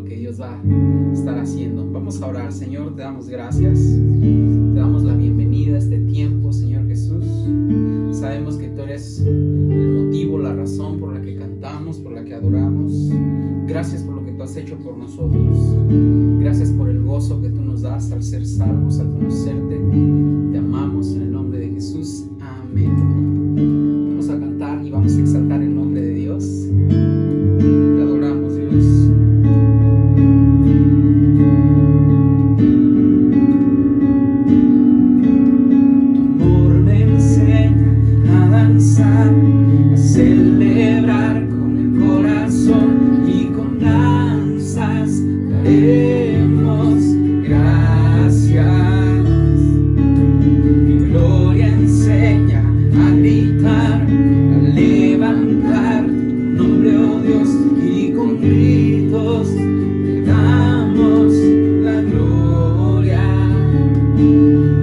que Dios va a estar haciendo. Vamos a orar. Señor, te damos gracias, te damos la bienvenida a este tiempo, Señor Jesús. Sabemos que tú eres el motivo, la razón por la que cantamos, por la que adoramos. Gracias por lo que tú has hecho por nosotros. Gracias por el gozo que tú nos das al ser salvos, al conocerte. Te amamos en el nombre de Jesús. Amén. Vamos a cantar y vamos a exaltar el nombre de Dios. Te adoramos, Dios. Tu amor me enseña a danzar, a celebrar con el corazón, y con danzas daremos gracias. Mi gloria enseña a gritar, a levantar tu nombre, oh Dios, y con gritos te damos la gloria.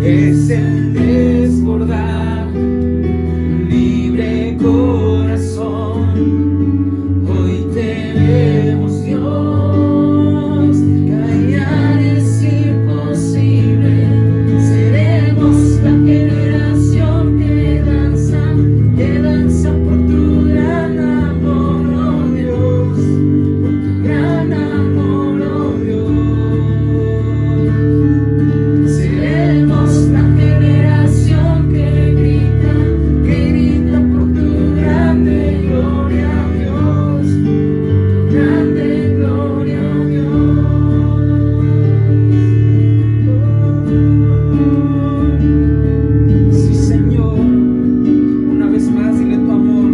Es el desbordar un libre corazón. Hoy te vemos, Dios. Callar es imposible. Seremos la generación que danza por tu gran amor, oh Dios, por tu gran amor, oh Dios. Seremos la generación que grita por tu grande gloria, Dios, tu grande gloria, Dios. Sí, Señor, una vez más dile tu amor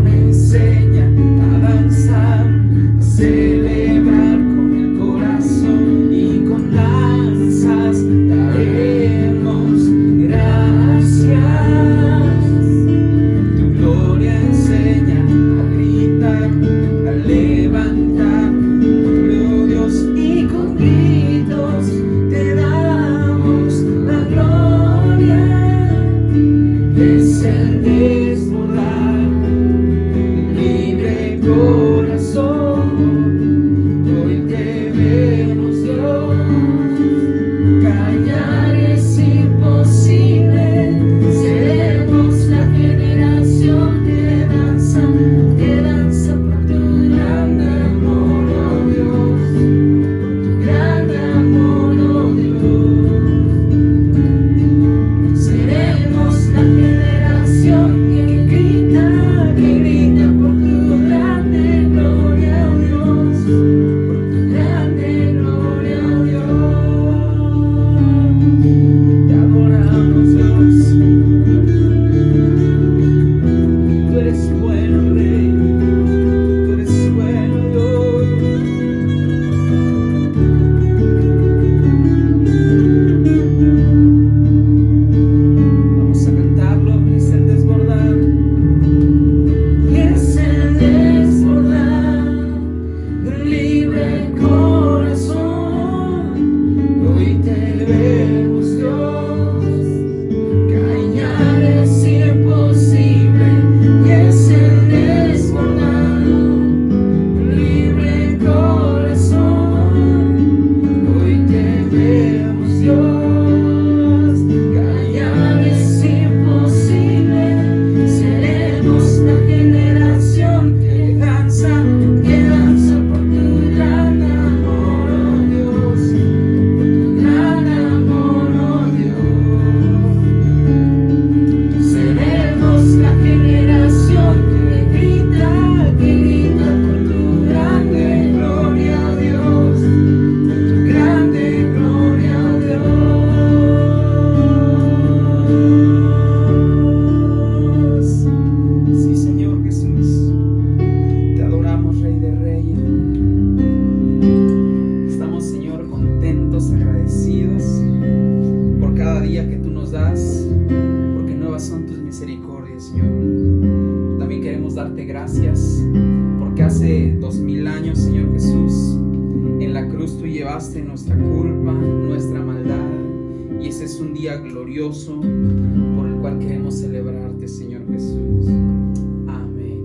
me enseña a danzar, a celebrar con el corazón, y con danzas daremos gracias. Tu gloria enseña a gritar, a levantar, oh Dios, y con gritos te damos la gloria. Es el desbordar un libre corazón. Hoy te vemos, Dios. Callar es imposible. Seremos la generación que danza por tu gran amor, oh Dios, por tu gran amor, oh Dios. Seremos la generación que grita por tu grande gloria, oh Dios, por tu grande gloria, oh Dios. Te adoramos, Dios. Tú eres bueno, Rey. Tú eres bueno, Dios. Vamos a cantarlo. Es el desbordar. Y es el desbordar un libre corazón. Hoy te vemos, Dios. Callar es imposible. Y es el desbordar un libre corazón. Hoy te vemos, Dios. Callar es imposible. Seremos la generación que danza por tu gran amor, oh Dios, por tu gran amor, oh Dios. Seremos la generación que grita por tu grande gloria, oh Dios, por tu grande gloria, oh Dios. Sí, Señor Jesús, te adoramos, Rey de Reyes. Estamos, Señor, contentos, agradecidos por cada día que tú nos das, porque nuevas son tus misericordias, Señor. También queremos darte gracias porque hace 2000 años, Señor Jesús, en la cruz tú llevaste nuestra culpa, nuestra maldad, y ese es un día glorioso por el cual queremos celebrarte, Señor Jesús. Amén.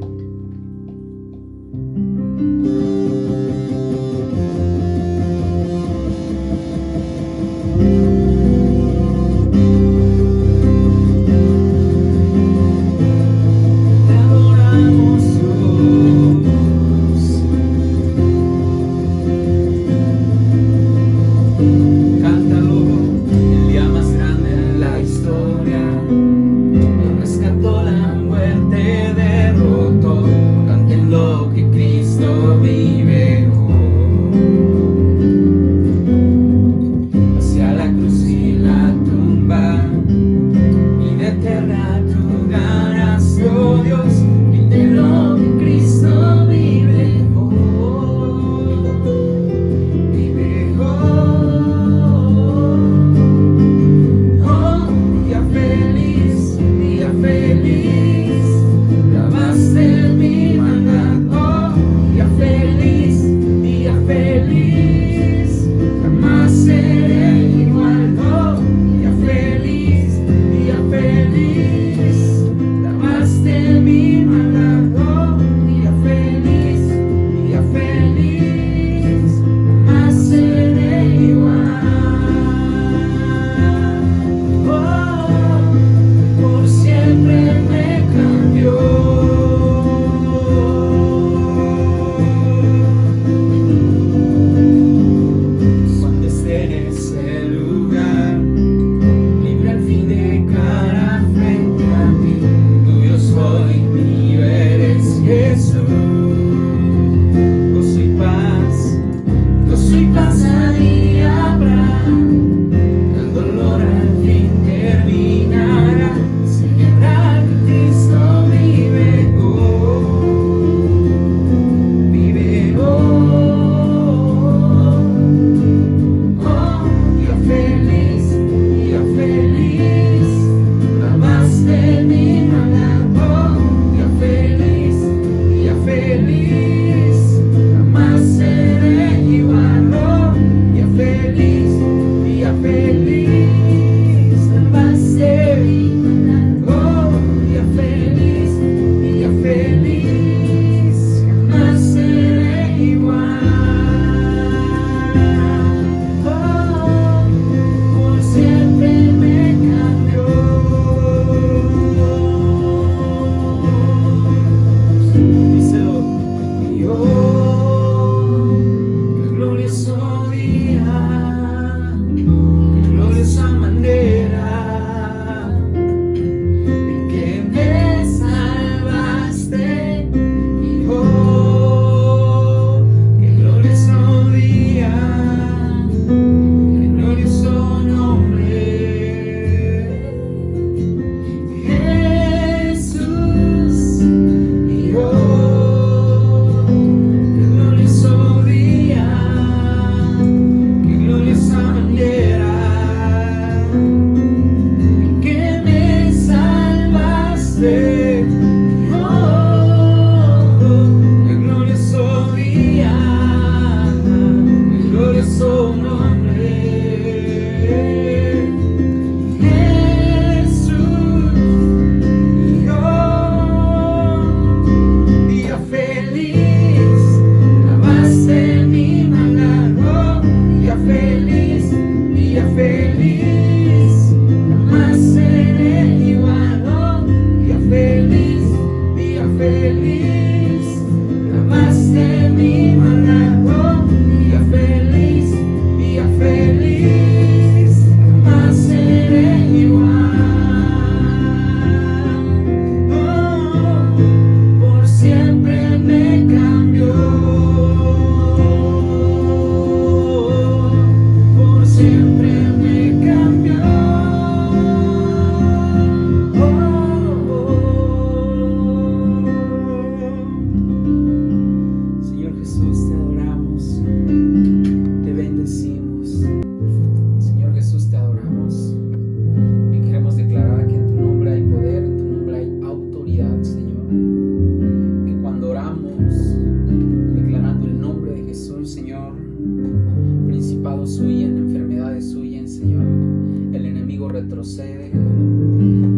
retrocede,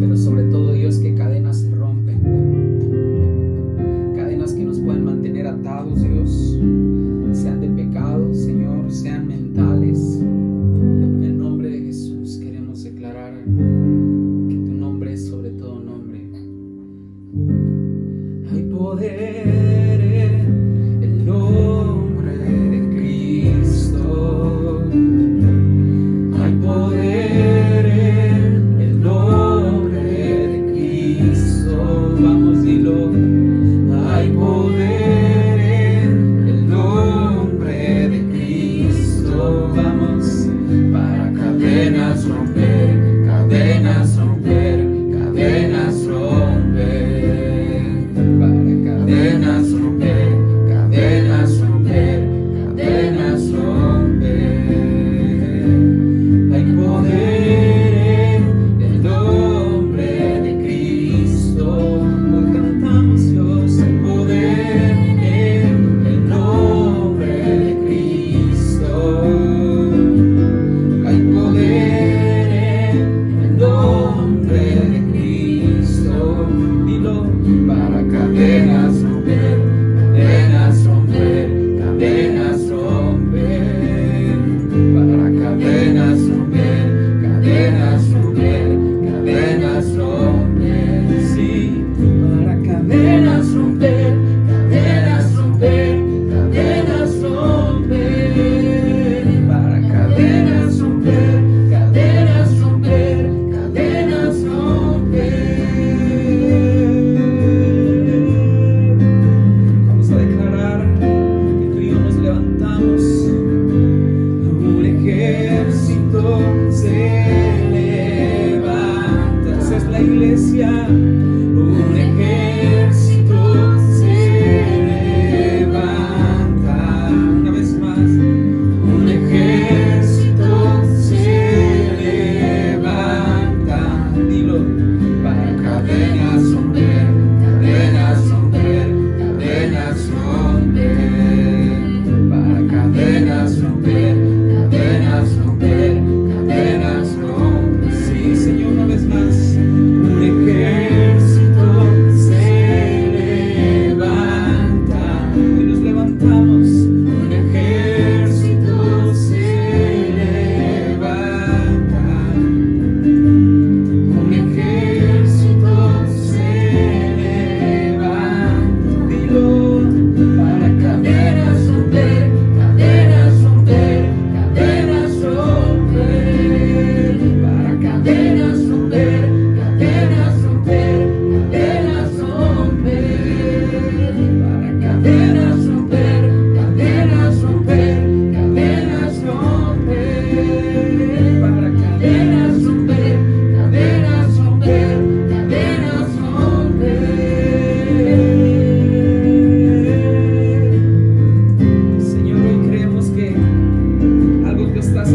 pero sobre todo, Dios, que cadenas se rompen, cadenas que nos pueden mantener atados, Dios, sean de pecado, Señor, sean mentales. En el nombre de Jesús queremos declarar que tu nombre es sobre todo nombre. Hay poder en el nombre de Cristo. Hay poder en el nombre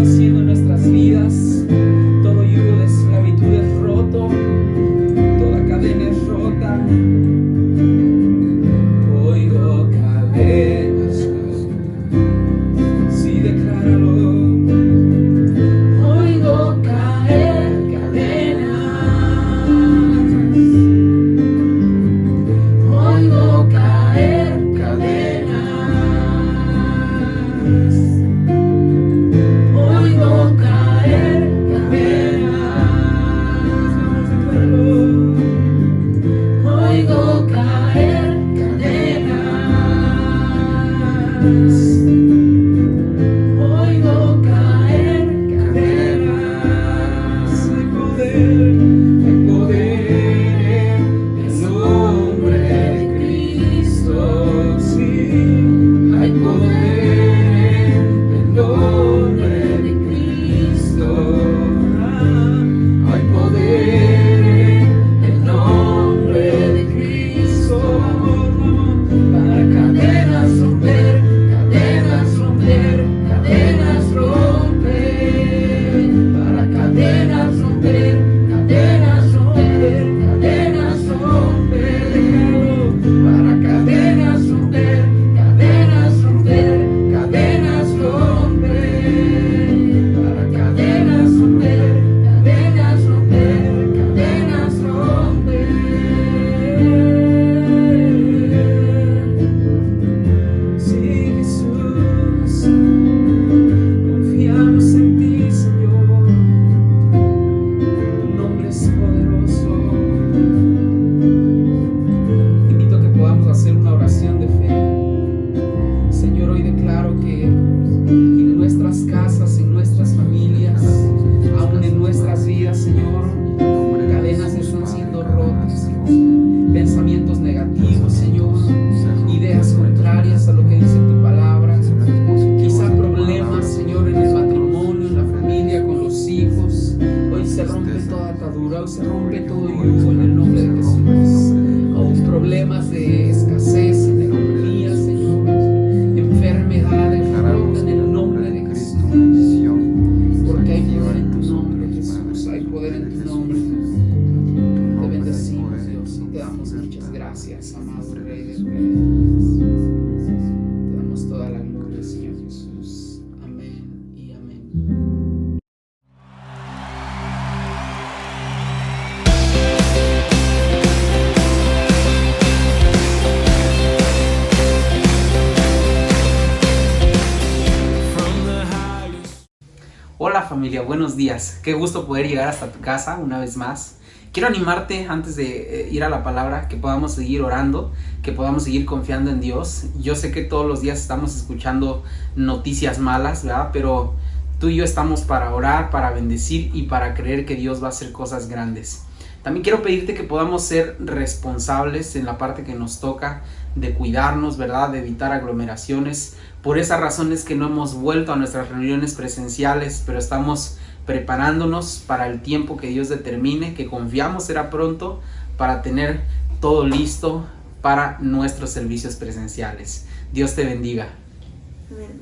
haciendo en nuestras vidas. Todo yugo de esclavitud es roto, toda cadena es rota. Oigo cadenas, sí, decláralo. Oigo caer cadenas, oigo caer cadenas. Oigo caer cadenas, oigo caer cadenas, oigo caer cadenas. Hay poder en el nombre de Cristo, sí, hay poder en el nombre de Cristo, hay poder en el nombre de Cristo, para cadenas romper, cadenas romper, cadenas romper, para cadenas romper, cadenas romper, cadenas romper, para cadenas romper, cadenas romper, cadenas romper, para cadenas romper, cadenas romper, cadenas romper. Sí, Jesús, confiamos en ti, Señor, tu nombre es poderoso. Invito a que podamos hacer una oración de fe. Señor, hoy declaro que en nuestras casas, en nuestras familias, aún en nuestras vidas, Señor, cadenas están siendo rotas, pensamientos negativos, Señor, ideas contrarias a lo que dice tu palabra, quizá problemas, Señor, en el matrimonio, en la familia, con los hijos. Hoy se rompe toda atadura, hoy se rompe todo yugo en el nombre de Jesús. Aún problemas de escasez, de economía, Señor, enfermedades, rotas en el nombre de Cristo, porque hay poder en tu nombre, Jesús, hay poder en tu nombre. Te bendecimos, Dios, y te damos muchas gracias, amado Rey de Reyes. Te damos toda la gloria, Señor Jesús. Amén y amén. Hola familia, buenos días. Qué gusto poder llegar hasta tu casa una vez más. Quiero animarte antes de ir a la palabra, que podamos seguir orando, que podamos seguir confiando en Dios. Yo sé que todos los días estamos escuchando noticias malas, ¿verdad? Pero tú y yo estamos para orar, para bendecir y para creer que Dios va a hacer cosas grandes. También quiero pedirte que podamos ser responsables en la parte que nos toca de cuidarnos, ¿verdad? De evitar aglomeraciones. Por esa razón es que no hemos vuelto a nuestras reuniones presenciales, pero estamos preparándonos para el tiempo que Dios determine, que confiamos será pronto, para tener todo listo para nuestros servicios presenciales. Dios te bendiga.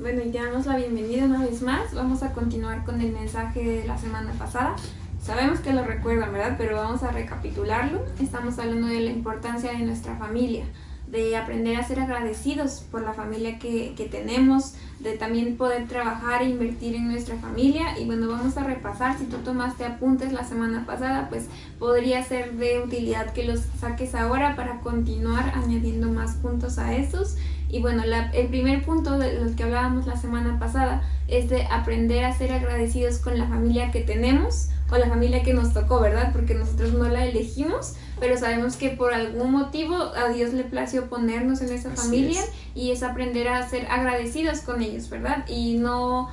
Bueno, y te damos la bienvenida una vez más. Vamos a continuar con el mensaje de la semana pasada. Sabemos que lo recuerdan, ¿verdad? Pero vamos a recapitularlo. Estamos hablando de la importancia de nuestra familia, de aprender a ser agradecidos por la familia que tenemos, de también poder trabajar e invertir en nuestra familia. Y bueno, vamos a repasar. Si tú tomaste apuntes la semana pasada, pues podría ser de utilidad que los saques ahora para continuar añadiendo más puntos a esos. Y bueno, el primer punto de los que hablábamos la semana pasada es de aprender a ser agradecidos con la familia que tenemos o la familia que nos tocó, ¿verdad? Porque nosotros no la elegimos, pero sabemos que por algún motivo a Dios le plació ponernos en esa familia, y es aprender a ser agradecidos con ellos, ¿verdad? Y no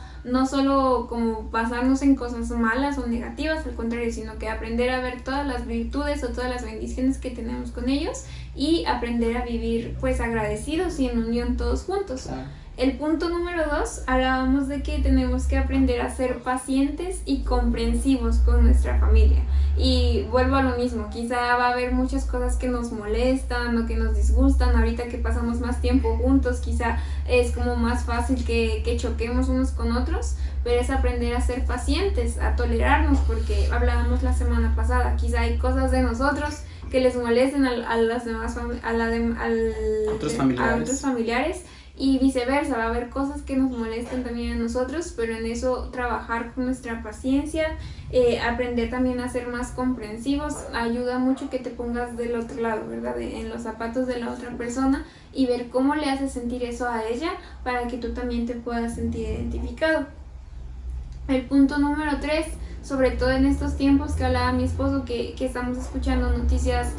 solo como basarnos en cosas malas o negativas, al contrario, sino que aprender a ver todas las virtudes o todas las bendiciones que tenemos con ellos y aprender a vivir pues agradecidos y en unión todos juntos. El punto número 2, hablábamos de que tenemos que aprender a ser pacientes y comprensivos con nuestra familia. Y vuelvo a lo mismo, quizá va a haber muchas cosas que nos molestan o que nos disgustan. Ahorita que pasamos más tiempo juntos, quizá es como más fácil que choquemos unos con otros, pero es aprender a ser pacientes, a tolerarnos, porque hablábamos la semana pasada, quizá hay cosas de nosotros que les molesten a las demás a otros familiares, y viceversa, va a haber cosas que nos molesten también a nosotros, pero en eso trabajar con nuestra paciencia, aprender también a ser más comprensivos. Ayuda mucho que te pongas del otro lado, ¿verdad? En los zapatos de la otra persona y ver cómo le hace sentir eso a ella para que tú también te puedas sentir identificado. El punto número 3, sobre todo en estos tiempos que hablaba mi esposo, que estamos escuchando noticias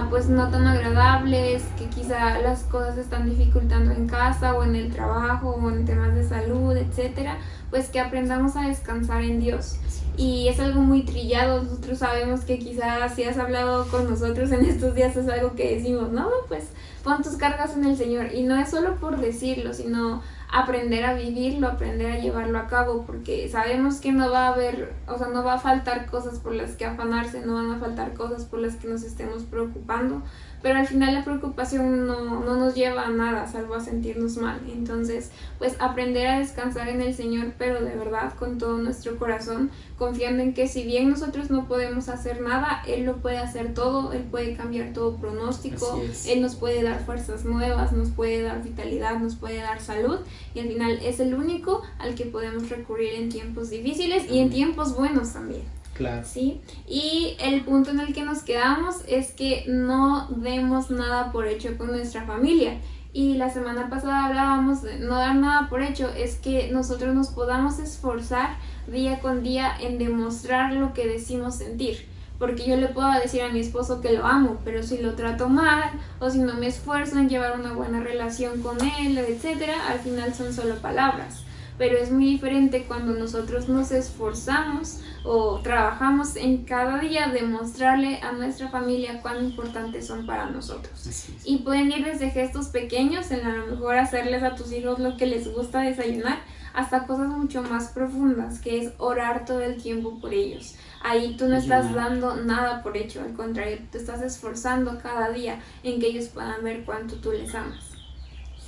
pues no tan agradables, que quizá las cosas se están dificultando en casa o en el trabajo o en temas de salud, etcétera, pues que aprendamos a descansar en Dios. Y es algo muy trillado, nosotros sabemos que quizás si has hablado con nosotros en estos días es algo que decimos, no, pues pon tus cargas en el Señor, y no es solo por decirlo, sino aprender a vivirlo, aprender a llevarlo a cabo, porque sabemos que no va a haber, o sea, no va a faltar cosas por las que afanarse, no van a faltar cosas por las que nos estemos preocupando, pero al final la preocupación no nos lleva a nada, salvo a sentirnos mal. Entonces, pues aprender a descansar en el Señor, pero de verdad con todo nuestro corazón, confiando en que si bien nosotros no podemos hacer nada, Él lo puede hacer todo, Él puede cambiar todo pronóstico, Él nos puede dar fuerzas nuevas, nos puede dar vitalidad, nos puede dar salud, y al final es el único al que podemos recurrir en tiempos difíciles y en tiempos buenos también. Claro. ¿Sí? Y el punto en el que nos quedamos es que no demos nada por hecho con nuestra familia. Y la semana pasada hablábamos de no dar nada por hecho, es que nosotros nos podamos esforzar día con día en demostrar lo que decimos sentir. Porque yo le puedo decir a mi esposo que lo amo, pero si lo trato mal o si no me esfuerzo en llevar una buena relación con él, etcétera, al final son solo palabras. Pero es muy diferente cuando nosotros nos esforzamos o trabajamos en cada día demostrarle a nuestra familia cuán importantes son para nosotros. Y pueden ir desde gestos pequeños, en a lo mejor hacerles a tus hijos lo que les gusta desayunar, hasta cosas mucho más profundas, que es orar todo el tiempo por ellos. Ahí tú no estás dando nada por hecho, al contrario, te estás esforzando cada día en que ellos puedan ver cuánto tú les amas.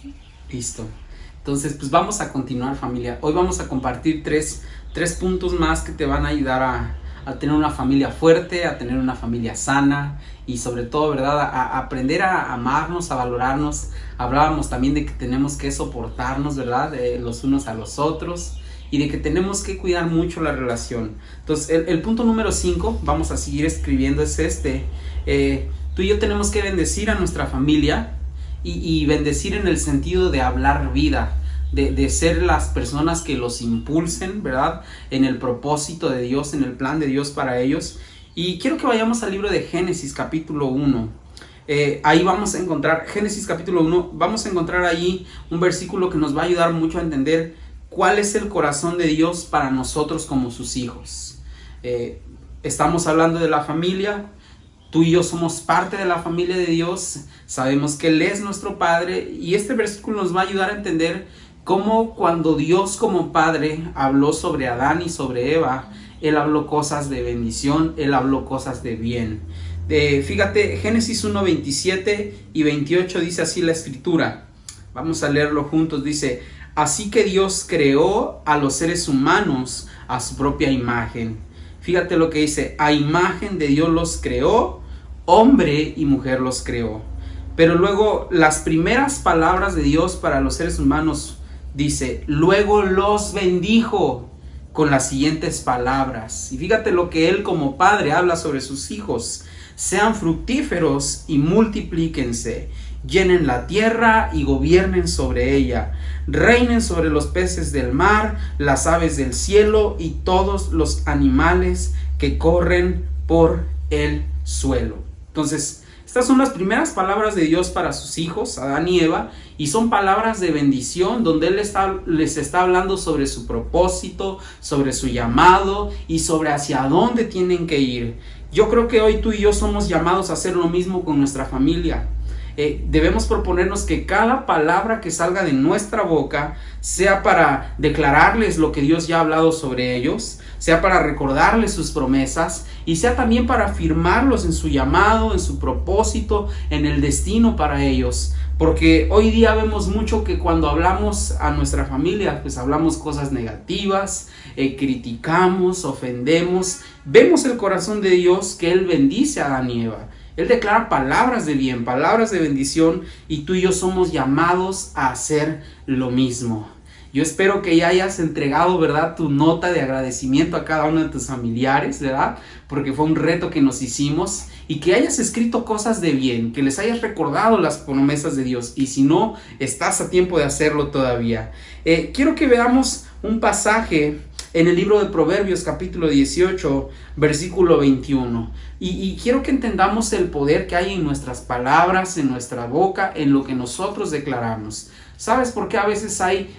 ¿Sí? Listo. Entonces, pues vamos a continuar, familia. Hoy vamos a compartir tres puntos más que te van a ayudar a tener una familia fuerte, a tener una familia sana y sobre todo, ¿verdad? A aprender a amarnos, a valorarnos. Hablábamos también de que tenemos que soportarnos, ¿verdad? Los unos a los otros y de que tenemos que cuidar mucho la relación. Entonces, el punto número 5, vamos a seguir escribiendo, es tú y yo tenemos que bendecir a nuestra familia. Y bendecir en el sentido de hablar vida, de ser las personas que los impulsen, ¿verdad? En el propósito de Dios, en el plan de Dios para ellos. Y quiero que vayamos al libro de Génesis capítulo 1. Ahí vamos a encontrar, Génesis capítulo 1, vamos a encontrar ahí un versículo que nos va a ayudar mucho a entender cuál es el corazón de Dios para nosotros como sus hijos. Estamos hablando de la familia. Tú y yo somos parte de la familia de Dios, sabemos que Él es nuestro Padre y este versículo nos va a ayudar a entender cómo cuando Dios como Padre habló sobre Adán y sobre Eva, Él habló cosas de bendición, Él habló cosas de bien. Fíjate, Génesis 1, 27 y 28 dice así la escritura, vamos a leerlo juntos, dice: así que Dios creó a los seres humanos a su propia imagen. Fíjate lo que dice, a imagen de Dios los creó, hombre y mujer los creó. Pero luego las primeras palabras de Dios para los seres humanos dice, luego los bendijo con las siguientes palabras. Y fíjate lo que Él como Padre habla sobre sus hijos. Sean fructíferos y multiplíquense, llenen la tierra y gobiernen sobre ella, reinen sobre los peces del mar, las aves del cielo y todos los animales que corren por el suelo. Entonces, estas son las primeras palabras de Dios para sus hijos, Adán y Eva, y son palabras de bendición donde Él les está hablando sobre su propósito, sobre su llamado y sobre hacia dónde tienen que ir. Yo creo que hoy tú y yo somos llamados a hacer lo mismo con nuestra familia. debemos proponernos que cada palabra que salga de nuestra boca sea para declararles lo que Dios ya ha hablado sobre ellos, sea para recordarles sus promesas y sea también para afirmarlos en su llamado, en su propósito, en el destino para ellos. Porque hoy día vemos mucho que cuando hablamos a nuestra familia, pues hablamos cosas negativas, criticamos, ofendemos. Vemos el corazón de Dios que Él bendice a Adán y Eva. Él declara palabras de bien, palabras de bendición, y tú y yo somos llamados a hacer lo mismo. Yo espero que ya hayas entregado, ¿verdad?, tu nota de agradecimiento a cada uno de tus familiares, ¿verdad? Porque fue un reto que nos hicimos, y que hayas escrito cosas de bien, que les hayas recordado las promesas de Dios, y si no, estás a tiempo de hacerlo todavía. Quiero que veamos un pasaje en el libro de Proverbios capítulo 18, versículo 21. Y quiero que entendamos el poder que hay en nuestras palabras, en nuestra boca, en lo que nosotros declaramos. ¿Sabes por qué a veces hay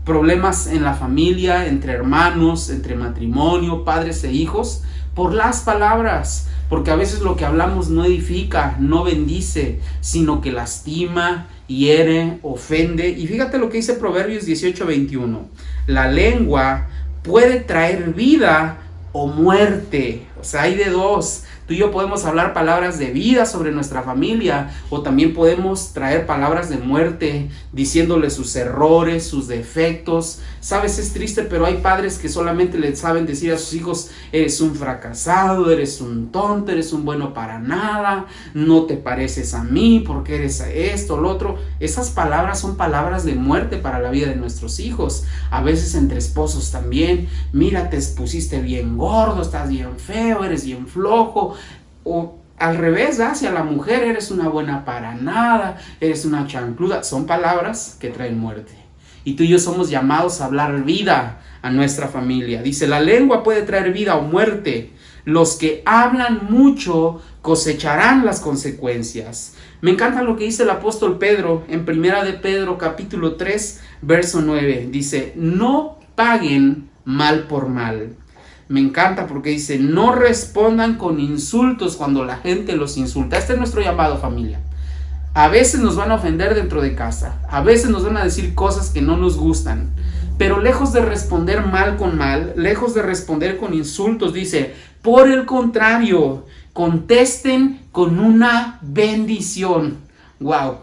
problemas en la familia, entre hermanos, entre matrimonio, padres e hijos? Por las palabras. Porque a veces lo que hablamos no edifica, no bendice, sino que lastima, hiere, ofende. Y fíjate lo que dice Proverbios 18:21. La lengua puede traer vida o muerte. O sea, hay de dos. Tú y yo podemos hablar palabras de vida sobre nuestra familia, o también podemos traer palabras de muerte, diciéndole sus errores, sus defectos. Sabes, es triste, pero hay padres que solamente le saben decir a sus hijos: eres un fracasado, eres un tonto, eres un bueno para nada, no te pareces a mí porque eres esto, lo otro. Esas palabras son palabras de muerte para la vida de nuestros hijos. A veces entre esposos también: mira, te pusiste bien gordo, estás bien feo, eres bien flojo. O al revés, hacia la mujer: eres una buena para nada, eres una chancluda. Son palabras que traen muerte. Y tú y yo somos llamados a hablar vida a nuestra familia. Dice: la lengua puede traer vida o muerte. Los que hablan mucho cosecharán las consecuencias. Me encanta lo que dice el apóstol Pedro en Primera de Pedro capítulo 3, verso 9. Dice: no paguen mal por mal. Me encanta porque dice: no respondan con insultos cuando la gente los insulta. Este es nuestro llamado, familia. A veces nos van a ofender dentro de casa. A veces nos van a decir cosas que no nos gustan. Pero lejos de responder mal con mal, lejos de responder con insultos, dice: por el contrario, contesten con una bendición. Wow.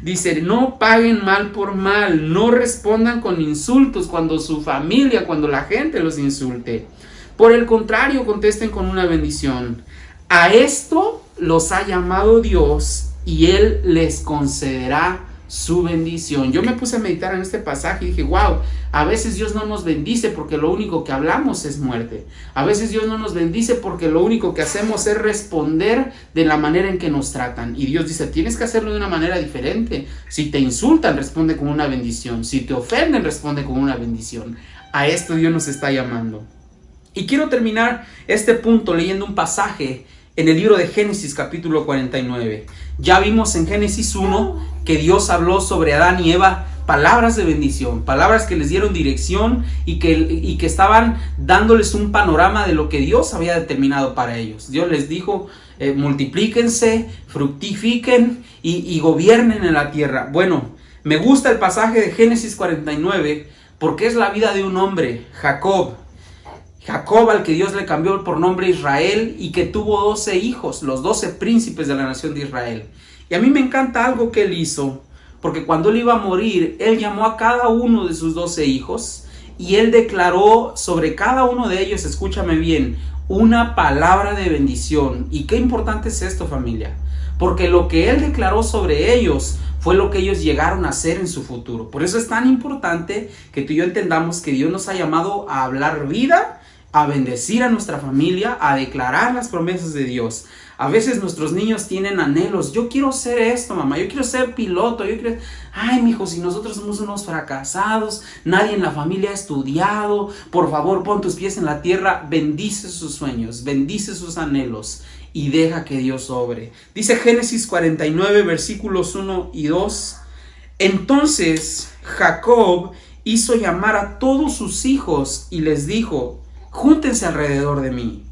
Dice: no paguen mal por mal, no respondan con insultos cuando su familia, cuando la gente los insulte. Por el contrario, contesten con una bendición. A esto los ha llamado Dios y Él les concederá su bendición. Yo me puse a meditar en este pasaje y dije: wow, a veces Dios no nos bendice porque lo único que hablamos es muerte. A veces Dios no nos bendice porque lo único que hacemos es responder de la manera en que nos tratan. Y Dios dice: tienes que hacerlo de una manera diferente. Si te insultan, responde con una bendición. Si te ofenden, responde con una bendición. A esto Dios nos está llamando. Y quiero terminar este punto leyendo un pasaje en el libro de Génesis capítulo 49. Ya vimos en Génesis 1 que Dios habló sobre Adán y Eva palabras de bendición, palabras que les dieron dirección y que estaban dándoles un panorama de lo que Dios había determinado para ellos. Dios les dijo: multiplíquense, fructifiquen y gobiernen en la tierra. Bueno, me gusta el pasaje de Génesis 49 porque es la vida de un hombre, Jacob, al que Dios le cambió por nombre Israel y que tuvo 12 hijos, los 12 príncipes de la nación de Israel. Y a mí me encanta algo que él hizo, porque cuando él iba a morir, él llamó a cada uno de sus 12 hijos y él declaró sobre cada uno de ellos, escúchame bien, una palabra de bendición. Y qué importante es esto, familia, porque lo que él declaró sobre ellos fue lo que ellos llegaron a ser en su futuro. Por eso es tan importante que tú y yo entendamos que Dios nos ha llamado a hablar vida, a bendecir a nuestra familia, a declarar las promesas de Dios. A veces nuestros niños tienen anhelos: yo quiero ser esto, mamá, yo quiero ser piloto, yo quiero... Ay, mijo, si nosotros somos unos fracasados, nadie en la familia ha estudiado, por favor pon tus pies en la tierra. Bendice sus sueños, bendice sus anhelos y deja que Dios obre. Dice Génesis 49 versículos 1 y 2. Entonces Jacob hizo llamar a todos sus hijos y les dijo: júntense alrededor de mí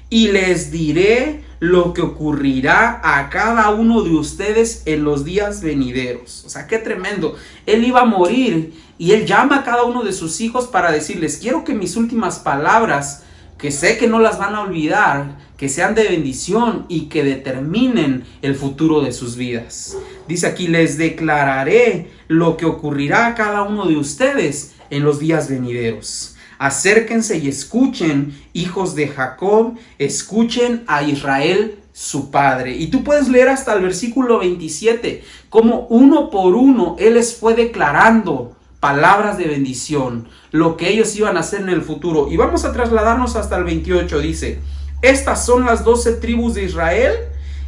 y les diré lo que ocurrirá a cada uno de ustedes en los días venideros. O sea, qué tremendo. Él iba a morir y él llama a cada uno de sus hijos para decirles, quiero que mis últimas palabras, que sé que no las van a olvidar, que sean de bendición y que determinen el futuro de sus vidas. Dice aquí, les declararé lo que ocurrirá a cada uno de ustedes en los días venideros. Acérquense y escuchen, hijos de Jacob, escuchen a Israel, su padre. Y tú puedes leer hasta el versículo 27, como uno por uno Él les fue declarando palabras de bendición, lo que ellos iban a hacer en el futuro. Y vamos a trasladarnos hasta el 28, dice, estas son las 12 tribus de Israel,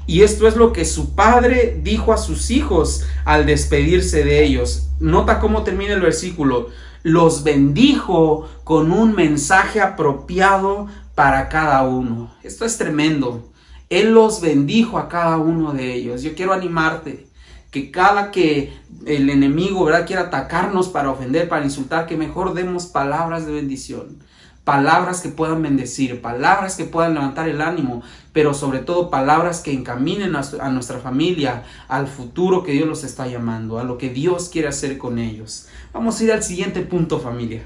y esto es lo que su padre dijo a sus hijos al despedirse de ellos. Nota cómo termina el versículo. Los bendijo con un mensaje apropiado para cada uno. Esto es tremendo. Él los bendijo a cada uno de ellos. Yo quiero animarte que cada que el enemigo, ¿verdad?, quiera atacarnos para ofender, para insultar, que mejor demos palabras de bendición. Palabras que puedan bendecir, palabras que puedan levantar el ánimo, pero sobre todo palabras que encaminen a nuestra familia, al futuro que Dios los está llamando, a lo que Dios quiere hacer con ellos. Vamos a ir al siguiente punto, familia.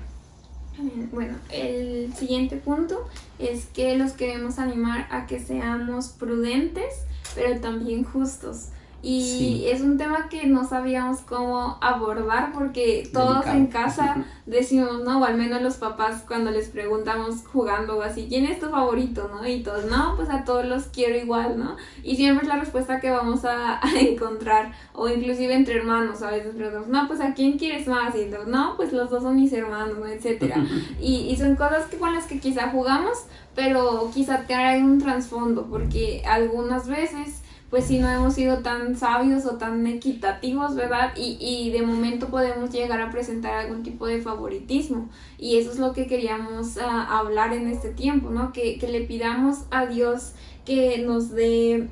Bueno, el siguiente punto es que los queremos animar a que seamos prudentes, pero también justos. Y sí, es un tema que no sabíamos cómo abordar porque todos delicado en casa decimos, ¿no? O al menos los papás cuando les preguntamos jugando o así, ¿quién es tu favorito, no? Y todos, no, pues a todos los quiero igual, ¿no? Y siempre es la respuesta que vamos a encontrar, o inclusive entre hermanos a veces preguntamos, no, pues a quién quieres más, y entonces, no, pues los dos son mis hermanos, ¿no? Etcétera. Y son cosas que con las que quizá jugamos, pero quizá traen un trasfondo, porque algunas veces pues si no hemos sido tan sabios o tan equitativos, ¿verdad? Y de momento podemos llegar a presentar algún tipo de favoritismo. Y eso es lo que queríamos hablar en este tiempo, ¿no? Que le pidamos a Dios que nos dé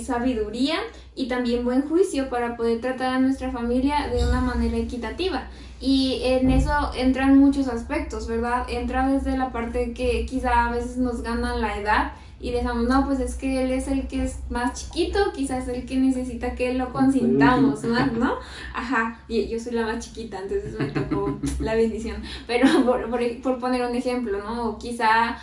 sabiduría y también buen juicio para poder tratar a nuestra familia de una manera equitativa. Y en eso entran muchos aspectos, ¿verdad? Entra desde la parte que quizá a veces nos gana la edad, y dejamos, no, pues es que él es el que es más chiquito, quizás es el que necesita que lo consintamos más, ¿no? Ajá, y yo soy la más chiquita, entonces me tocó la bendición. Pero por poner un ejemplo, ¿no? O quizá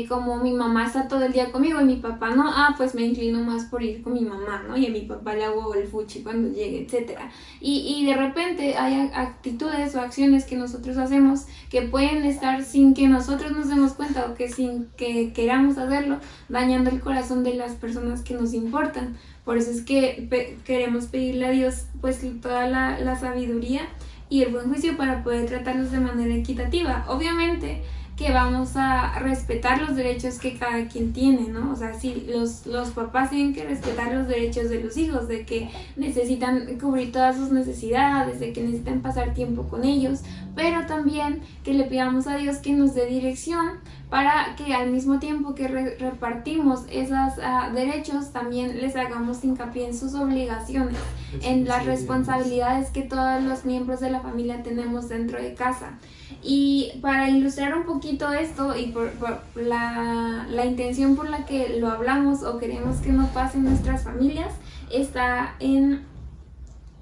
como mi mamá está todo el día conmigo y mi papá no, pues me inclino más por ir con mi mamá, ¿no? Y a mi papá le hago el fuchi cuando llegue, etcétera. Y de repente hay actitudes o acciones que nosotros hacemos que pueden estar sin que nosotros nos demos cuenta o que sin que queramos hacerlo, dañando el corazón de las personas que nos importan. Por eso es que queremos pedirle a Dios pues toda la sabiduría y el buen juicio para poder tratarlos de manera equitativa. Obviamente que vamos a respetar los derechos que cada quien tiene, ¿no? O sea, sí, los papás tienen que respetar los derechos de los hijos, de que necesitan cubrir todas sus necesidades, de que necesitan pasar tiempo con ellos, pero también que le pidamos a Dios que nos dé dirección para que al mismo tiempo que repartimos esos derechos, también les hagamos hincapié en sus obligaciones, en las responsabilidades que todos los miembros de la familia tenemos dentro de casa. Y para ilustrar un poquito esto y por la intención por la que lo hablamos o queremos que no pase en nuestras familias, está en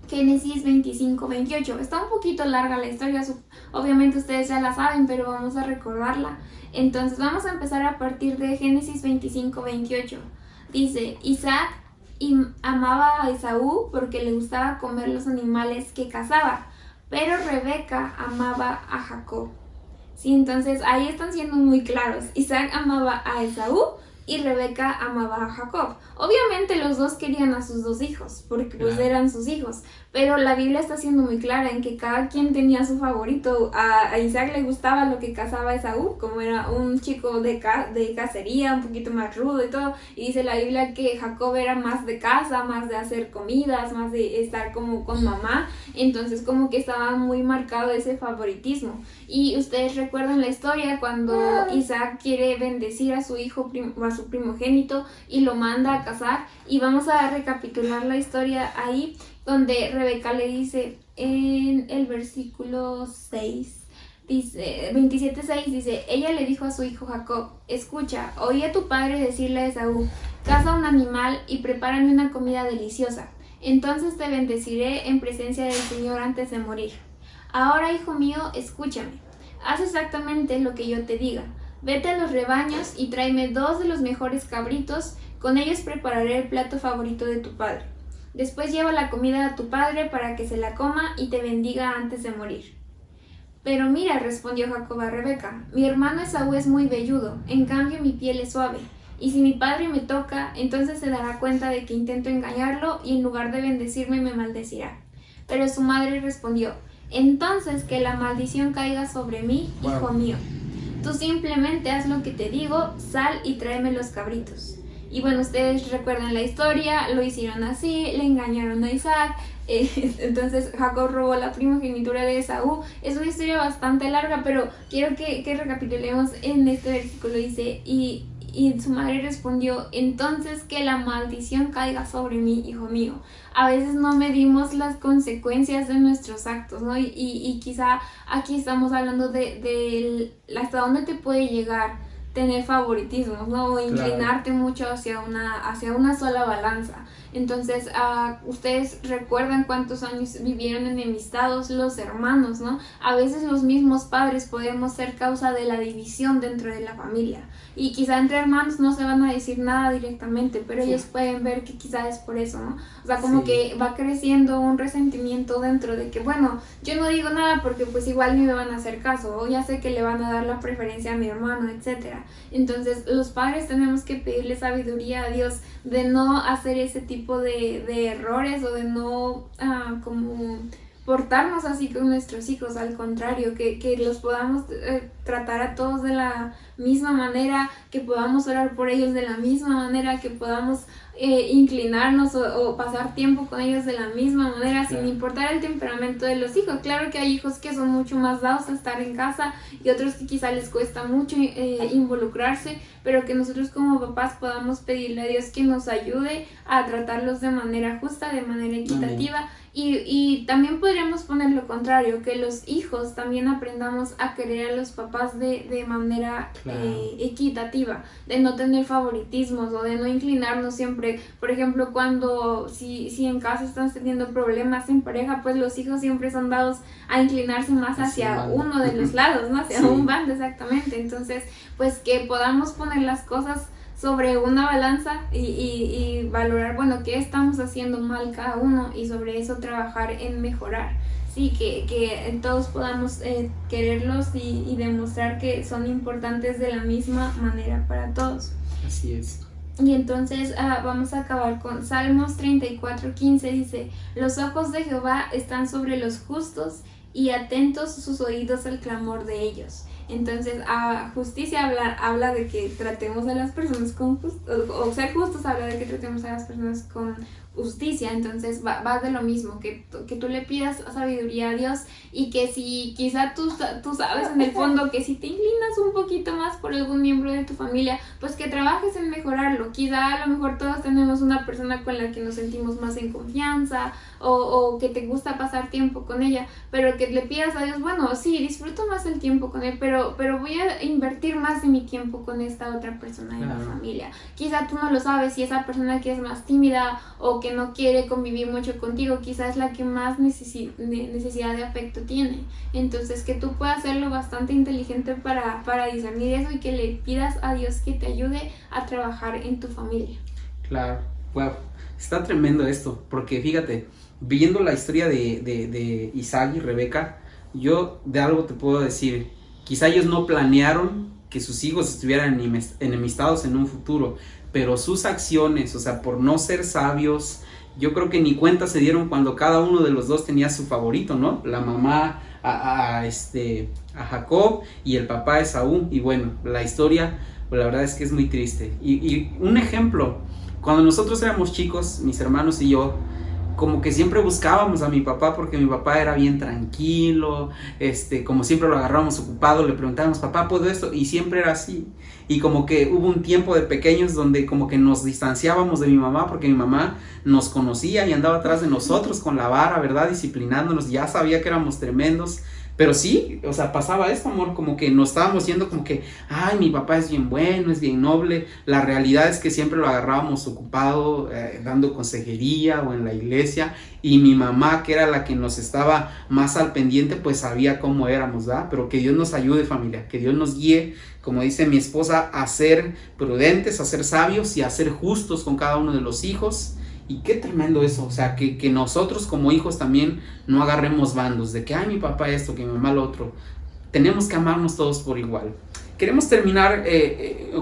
Génesis 25-28. Está un poquito larga la historia, obviamente ustedes ya la saben, pero vamos a recordarla. Entonces vamos a empezar a partir de Génesis 25-28. Dice, Isaac amaba a Esaú porque le gustaba comer los animales que cazaba, pero Rebeca amaba a Jacob. Sí, entonces ahí están siendo muy claros. Isaac amaba a Esaú y Rebeca amaba a Jacob. Obviamente los dos querían a sus dos hijos, porque pues eran sus hijos, pero la Biblia está siendo muy clara en que cada quien tenía su favorito. A Isaac le gustaba lo que cazaba Esaú, como era un chico de cacería, un poquito más rudo y todo, y dice la Biblia que Jacob era más de casa, más de hacer comidas, más de estar como con mamá, entonces como que estaba muy marcado ese favoritismo. Y ustedes recuerdan la historia cuando Isaac quiere bendecir a su hijo, a su primogénito, y lo manda a casar, y vamos a recapitular la historia ahí, donde Rebeca le dice en el versículo 6, Dice 27:6, dice, ella le dijo a su hijo Jacob, escucha, oí a tu padre decirle a Esaú, caza un animal y prepárame una comida deliciosa. Entonces te bendeciré en presencia del Señor antes de morir. Ahora, hijo mío, escúchame. Haz exactamente lo que yo te diga. Vete a los rebaños y tráeme 2 de los mejores cabritos. Con ellos prepararé el plato favorito de tu padre. Después lleva la comida a tu padre para que se la coma y te bendiga antes de morir. Pero mira, respondió Jacob a Rebeca, mi hermano Esaú es muy velludo, en cambio mi piel es suave. Y si mi padre me toca, entonces se dará cuenta de que intento engañarlo y en lugar de bendecirme me maldecirá. Pero su madre respondió, entonces que la maldición caiga sobre mí, hijo mío. Tú simplemente haz lo que te digo, sal y tráeme los cabritos. Y bueno, ustedes recuerdan la historia, lo hicieron así, le engañaron a Isaac, entonces Jacob robó la primogenitura de Esaú. Es una historia bastante larga, pero quiero que recapitulemos en este versículo. Dice, y su madre respondió, entonces que la maldición caiga sobre mí, hijo mío. A veces no medimos las consecuencias de nuestros actos, ¿no? Y quizá aquí estamos hablando de hasta dónde te puede llegar tener favoritismos, ¿no? O inclinarte mucho hacia una sola balanza. Entonces, ustedes recuerdan cuántos años vivieron enemistados los hermanos, ¿no? A veces los mismos padres podemos ser causa de la división dentro de la familia. Y quizá entre hermanos no se van a decir nada directamente, pero ellos pueden ver que quizá es por eso, ¿no? O sea, como que va creciendo un resentimiento dentro de que, bueno, yo no digo nada porque pues igual ni me van a hacer caso, o ya sé que le van a dar la preferencia a mi hermano, etcétera. Entonces, los padres tenemos que pedirle sabiduría a Dios de no hacer ese tipo de errores o de no como portarnos así con nuestros hijos, al contrario, que los podamos tratar a todos de la misma manera, que podamos orar por ellos de la misma manera, que podamos inclinarnos o pasar tiempo con ellos de la misma manera, sin importar el temperamento de los hijos. Claro que hay hijos que son mucho más dados a estar en casa y otros que quizá les cuesta mucho involucrarse, pero que nosotros como papás podamos pedirle a Dios que nos ayude a tratarlos de manera justa, de manera equitativa. Y también podríamos poner lo contrario, que los hijos también aprendamos a querer a los papás de manera equitativa, de no tener favoritismos o de no inclinarnos siempre. Por ejemplo, si en casa están teniendo problemas en pareja, pues los hijos siempre son dados a inclinarse más hacia uno de los lados, ¿no? Hacia un bando, exactamente. Entonces, pues que podamos poner las cosas sobre una balanza y valorar, bueno, qué estamos haciendo mal cada uno y sobre eso trabajar en mejorar. Sí, que todos podamos quererlos y demostrar que son importantes de la misma manera para todos. Así es. Y entonces vamos a acabar con Salmos 34:15, dice, los ojos de Jehová están sobre los justos y atentos sus oídos al clamor de ellos. Entonces, justicia habla de que tratemos a las personas con o ser justos habla de que tratemos a las personas con justicia. Entonces va de lo mismo, que tú le pidas sabiduría a Dios y que si quizá tú sabes en el fondo que si te inclinas un poquito más por algún miembro de tu familia, pues que trabajes en mejorarlo. Quizá a lo mejor todos tenemos una persona con la que nos sentimos más en confianza o que te gusta pasar tiempo con ella, pero que le pidas a Dios, bueno, sí, disfruto más el tiempo con él, pero voy a invertir más de mi tiempo con esta otra persona de la familia. Quizá tú no lo sabes, si esa persona que es más tímida o que no quiere convivir mucho contigo, quizás es la que más necesidad de afecto tiene. Entonces, que tú puedas hacerlo bastante inteligente para discernir eso y que le pidas a Dios que te ayude a trabajar en tu familia. Claro, wow, está tremendo esto, porque fíjate, viendo la historia de Isaac y Rebeca, yo de algo te puedo decir, quizá ellos no planearon que sus hijos estuvieran enemistados en un futuro, pero sus acciones, o sea, por no ser sabios, yo creo que ni cuenta se dieron cuando cada uno de los dos tenía su favorito, ¿no? La mamá a Jacob y el papá a Esaú. Y bueno, la historia, pues la verdad es que es muy triste. Y un ejemplo, cuando nosotros éramos chicos, mis hermanos y yo, como que siempre buscábamos a mi papá porque mi papá era bien tranquilo, como siempre lo agarrábamos ocupado, le preguntábamos, papá, ¿puedo esto? Y siempre era así. Y como que hubo un tiempo de pequeños donde como que nos distanciábamos de mi mamá porque mi mamá nos conocía y andaba atrás de nosotros con la vara, ¿verdad? Disciplinándonos, ya sabía que éramos tremendos, Pero sí, o sea, pasaba esto, amor, como que nos estábamos yendo como que, ay, mi papá es bien bueno, es bien noble. La realidad es que siempre lo agarrábamos ocupado, dando consejería o en la iglesia, y mi mamá, que era la que nos estaba más al pendiente, pues sabía cómo éramos, ¿verdad? Pero que Dios nos ayude, familia, que Dios nos guíe, como dice mi esposa, a ser prudentes, a ser sabios y a ser justos con cada uno de los hijos. Y qué tremendo eso, o sea, que nosotros como hijos también no agarremos bandos de que, ay, mi papá esto, que mi mamá lo otro. Tenemos que amarnos todos por igual. Queremos terminar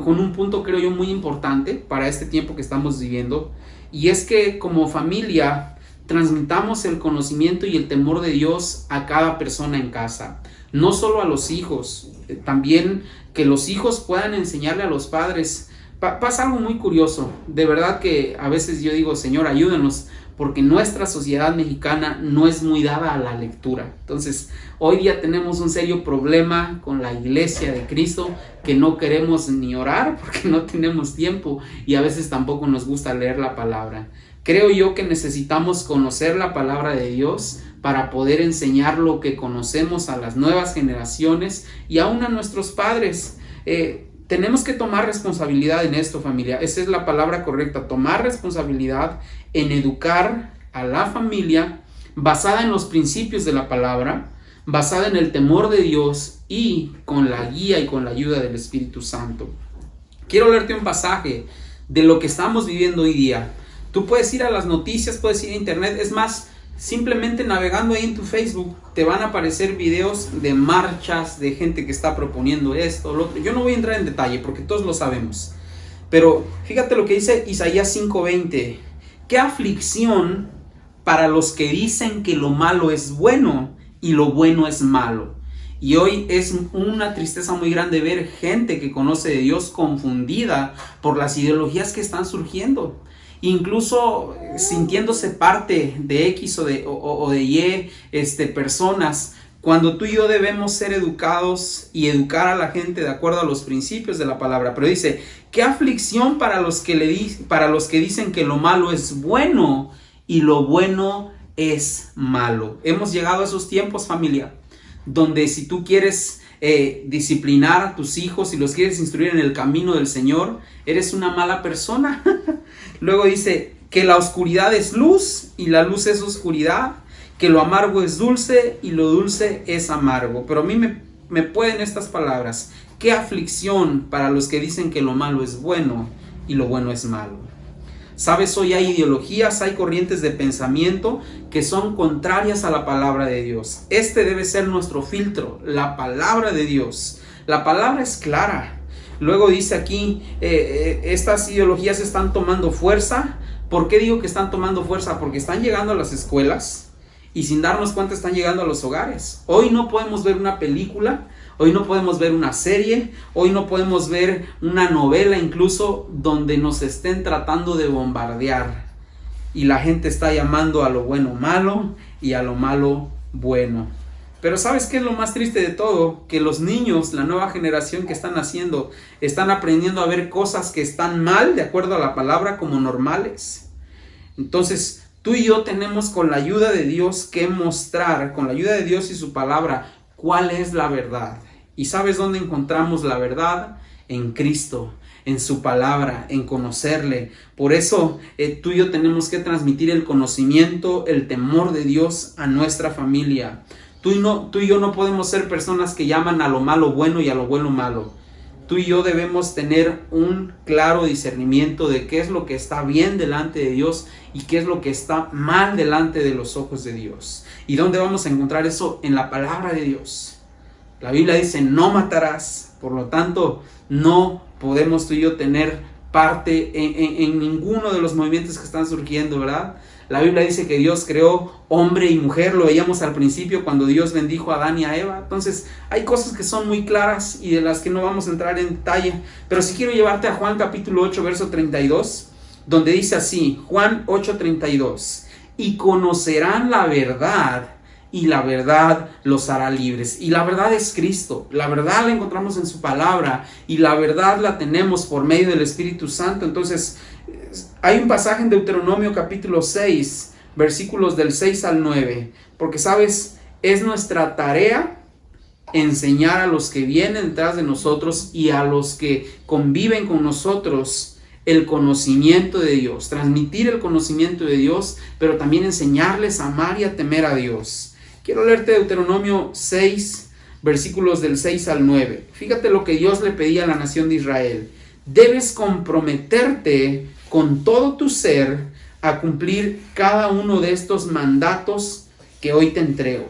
con un punto, creo yo, muy importante para este tiempo que estamos viviendo, y es que como familia transmitamos el conocimiento y el temor de Dios a cada persona en casa, no solo a los hijos, también que los hijos puedan enseñarle a los padres. Pasa algo muy curioso, de verdad que a veces yo digo, Señor, ayúdanos, porque nuestra sociedad mexicana no es muy dada a la lectura. Entonces, hoy día tenemos un serio problema con la iglesia de Cristo, que no queremos ni orar porque no tenemos tiempo, y a veces tampoco nos gusta leer la palabra. Creo yo que necesitamos conocer la palabra de Dios para poder enseñar lo que conocemos a las nuevas generaciones y aún a nuestros padres. Tenemos que tomar responsabilidad en esto, familia. Esa es la palabra correcta, tomar responsabilidad en educar a la familia basada en los principios de la palabra, basada en el temor de Dios y con la guía y con la ayuda del Espíritu Santo. Quiero leerte un pasaje de lo que estamos viviendo hoy día. Tú puedes ir a las noticias, puedes ir a internet, es más, simplemente navegando ahí en tu Facebook te van a aparecer videos de marchas, de gente que está proponiendo esto, lo otro. Yo no voy a entrar en detalle porque todos lo sabemos, pero fíjate lo que dice Isaías 5:20. ¡Qué aflicción para los que dicen que lo malo es bueno y lo bueno es malo! Y hoy es una tristeza muy grande ver gente que conoce de Dios confundida por las ideologías que están surgiendo, incluso sintiéndose parte de X o de Y personas, cuando tú y yo debemos ser educados y educar a la gente de acuerdo a los principios de la palabra. Pero dice, qué aflicción para los que dicen que lo malo es bueno y lo bueno es malo. Hemos llegado a esos tiempos, familia, donde si tú quieres disciplinar a tus hijos y los quieres instruir en el camino del Señor, eres una mala persona. Luego dice que la oscuridad es luz y la luz es oscuridad, que lo amargo es dulce y lo dulce es amargo. Pero a mí me pueden estas palabras: qué aflicción para los que dicen que lo malo es bueno y lo bueno es malo. Sabes, hoy hay ideologías, hay corrientes de pensamiento que son contrarias a la palabra de Dios. Este debe ser nuestro filtro, la palabra de Dios. La palabra es clara. Luego dice aquí, estas ideologías están tomando fuerza. ¿Por qué digo que están tomando fuerza? Porque están llegando a las escuelas y sin darnos cuenta están llegando a los hogares. Hoy no podemos ver una película, hoy no podemos ver una serie, hoy no podemos ver una novela incluso donde nos estén tratando de bombardear. Y la gente está llamando a lo bueno malo y a lo malo bueno. Pero ¿sabes qué es lo más triste de todo? Que los niños, la nueva generación que están naciendo, están aprendiendo a ver cosas que están mal de acuerdo a la palabra como normales. Entonces, tú y yo tenemos con la ayuda de Dios que mostrar, con la ayuda de Dios y su palabra, cuál es la verdad. ¿Y sabes dónde encontramos la verdad? En Cristo, en su palabra, en conocerle. Por eso tú y yo tenemos que transmitir el conocimiento, el temor de Dios a nuestra familia. Tú y yo no podemos ser personas que llaman a lo malo bueno y a lo bueno malo. Tú y yo debemos tener un claro discernimiento de qué es lo que está bien delante de Dios y qué es lo que está mal delante de los ojos de Dios. ¿Y dónde vamos a encontrar eso? En la palabra de Dios. La Biblia dice, no matarás. Por lo tanto, no podemos tú y yo tener parte en ninguno de los movimientos que están surgiendo, ¿verdad? La Biblia dice que Dios creó hombre y mujer, lo veíamos al principio cuando Dios bendijo a Adán y a Eva. Entonces hay cosas que son muy claras y de las que no vamos a entrar en detalle. Pero sí quiero llevarte a Juan capítulo 8, verso 32, donde dice así, Juan 8:32, y conocerán la verdad y la verdad los hará libres. Y la verdad es Cristo, la verdad la encontramos en su palabra y la verdad la tenemos por medio del Espíritu Santo. Entonces hay un pasaje en Deuteronomio capítulo 6, versículos del 6 al 9, porque sabes, es nuestra tarea enseñar a los que vienen detrás de nosotros y a los que conviven con nosotros el conocimiento de Dios, transmitir el conocimiento de Dios, pero también enseñarles a amar y a temer a Dios. Quiero leerte Deuteronomio 6, versículos del 6 al 9. Fíjate lo que Dios le pedía a la nación de Israel. Debes comprometerte con todo tu ser a cumplir cada uno de estos mandatos que hoy te entrego.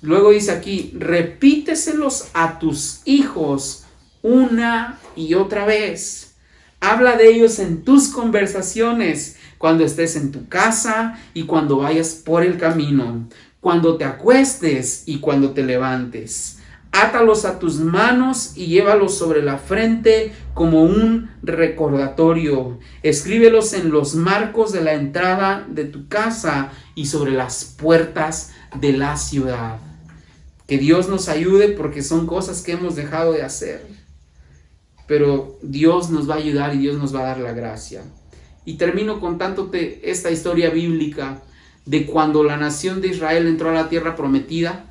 Luego dice aquí, repíteselos a tus hijos una y otra vez. Habla de ellos en tus conversaciones, cuando estés en tu casa y cuando vayas por el camino, cuando te acuestes y cuando te levantes. Átalos a tus manos y llévalos sobre la frente como un recordatorio. Escríbelos en los marcos de la entrada de tu casa y sobre las puertas de la ciudad. Que Dios nos ayude, porque son cosas que hemos dejado de hacer. Pero Dios nos va a ayudar y Dios nos va a dar la gracia. Y termino contándote esta historia bíblica de cuando la nación de Israel entró a la tierra prometida.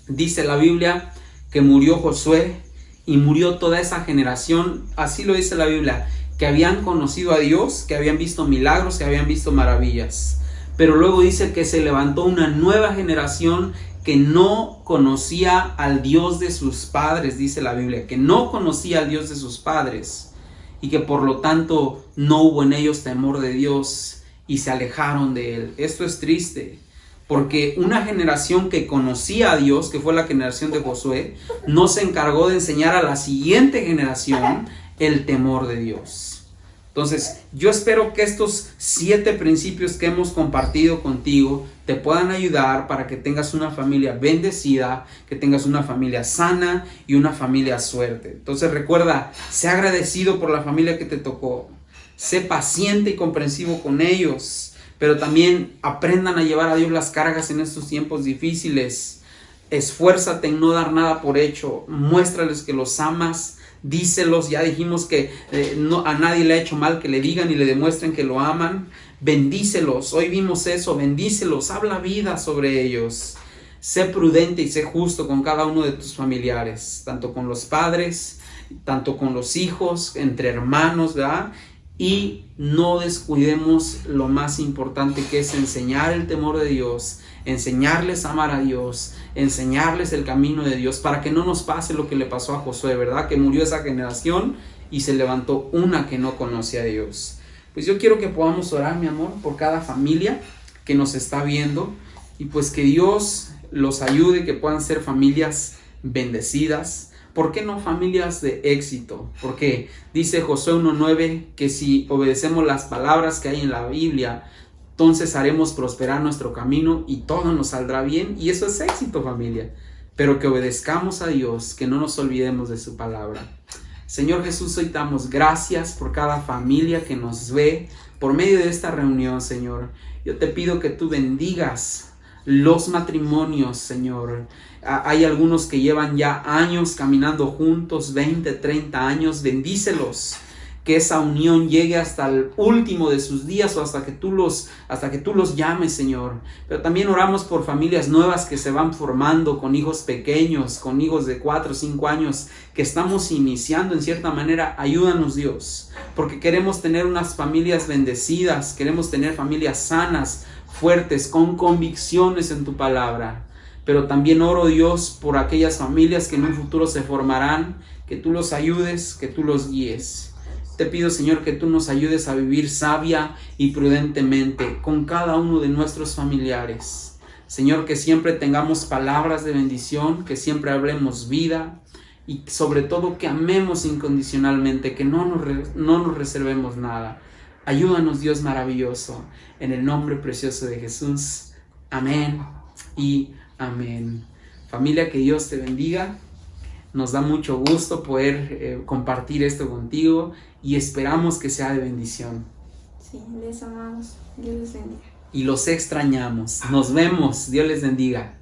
Dice la Biblia que murió Josué y murió toda esa generación, así lo dice la Biblia, que habían conocido a Dios, que habían visto milagros, que habían visto maravillas. Pero luego dice que se levantó una nueva generación que no conocía al Dios de sus padres, dice la Biblia, que no conocía al Dios de sus padres y que por lo tanto no hubo en ellos temor de Dios y se alejaron de Él. Esto es triste, porque una generación que conocía a Dios, que fue la generación de Josué, no se encargó de enseñar a la siguiente generación el temor de Dios. Entonces, yo espero que estos 7 principios que hemos compartido contigo te puedan ayudar para que tengas una familia bendecida, que tengas una familia sana y una familia suerte. Entonces recuerda, sé agradecido por la familia que te tocó. Sé paciente y comprensivo con ellos, pero también aprendan a llevar a Dios las cargas en estos tiempos difíciles. Esfuérzate en no dar nada por hecho. Muéstrales que los amas. Díselos, ya dijimos que a nadie le ha hecho mal que le digan y le demuestren que lo aman. Bendícelos, hoy vimos eso, bendícelos, habla vida sobre ellos. Sé prudente y sé justo con cada uno de tus familiares, tanto con los padres, tanto con los hijos, entre hermanos, ¿verdad? Y no descuidemos lo más importante, que es enseñar el temor de Dios, enseñarles a amar a Dios, enseñarles el camino de Dios, para que no nos pase lo que le pasó a Josué, ¿verdad? Que murió esa generación y se levantó una que no conocía a Dios. Pues yo quiero que podamos orar, mi amor, por cada familia que nos está viendo, y pues que Dios los ayude, que puedan ser familias bendecidas. ¿Por qué no familias de éxito? Porque dice Josué 1:9 que si obedecemos las palabras que hay en la Biblia, entonces haremos prosperar nuestro camino y todo nos saldrá bien. Y eso es éxito, familia. Pero que obedezcamos a Dios, que no nos olvidemos de su palabra. Señor Jesús, hoy damos gracias por cada familia que nos ve por medio de esta reunión, Señor. Yo te pido que tú bendigas los matrimonios, Señor. Hay algunos que llevan ya años caminando juntos, 20, 30 años. Bendícelos, que esa unión llegue hasta el último de sus días, o hasta que tú los llames, Señor. Pero también oramos por familias nuevas que se van formando, con hijos pequeños, con hijos de 4 o 5 años, que estamos iniciando en cierta manera. Ayúdanos, Dios, porque queremos tener unas familias bendecidas, queremos tener familias sanas, fuertes, con convicciones en tu palabra. Pero también oro, Dios, por aquellas familias que en un futuro se formarán, que tú los ayudes, que tú los guíes. Te pido, Señor, que tú nos ayudes a vivir sabia y prudentemente con cada uno de nuestros familiares. Señor, que siempre tengamos palabras de bendición, que siempre hablemos vida y sobre todo que amemos incondicionalmente, que no nos reservemos nada. Ayúdanos, Dios maravilloso, en el nombre precioso de Jesús. Amén y amén. Familia, que Dios te bendiga. Nos da mucho gusto poder compartir esto contigo y esperamos que sea de bendición. Sí, les amamos. Dios les bendiga. Y los extrañamos. Nos vemos. Dios les bendiga.